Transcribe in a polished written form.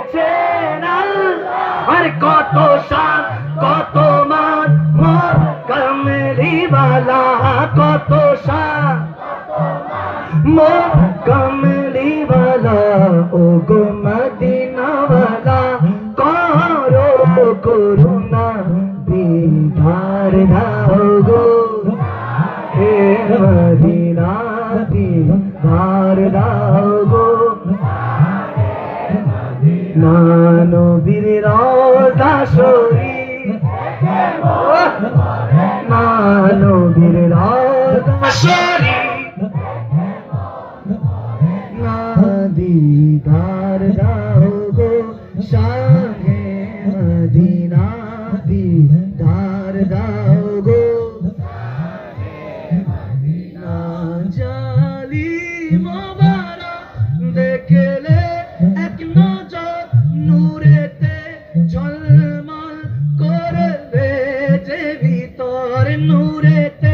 দিয়েছেন আল্লাহ আর কত শান কত মান মোর কমলিওয়ালা কত শান মোর কমলিওয়ালা ও গো মদিনাওয়ালা করো করুণা দিদার দাও গো হে মদিনা দিদার দাও গো না নবীর রওজা শরীফ না নবীর রওজা শরীফ না দিদার দাও গো শাহে মদিনা দিদার দাও গো না জালি মোবারক দেখলে এক নজর নূরেতে ঝলমল করবে যে ভিতর নূরেতে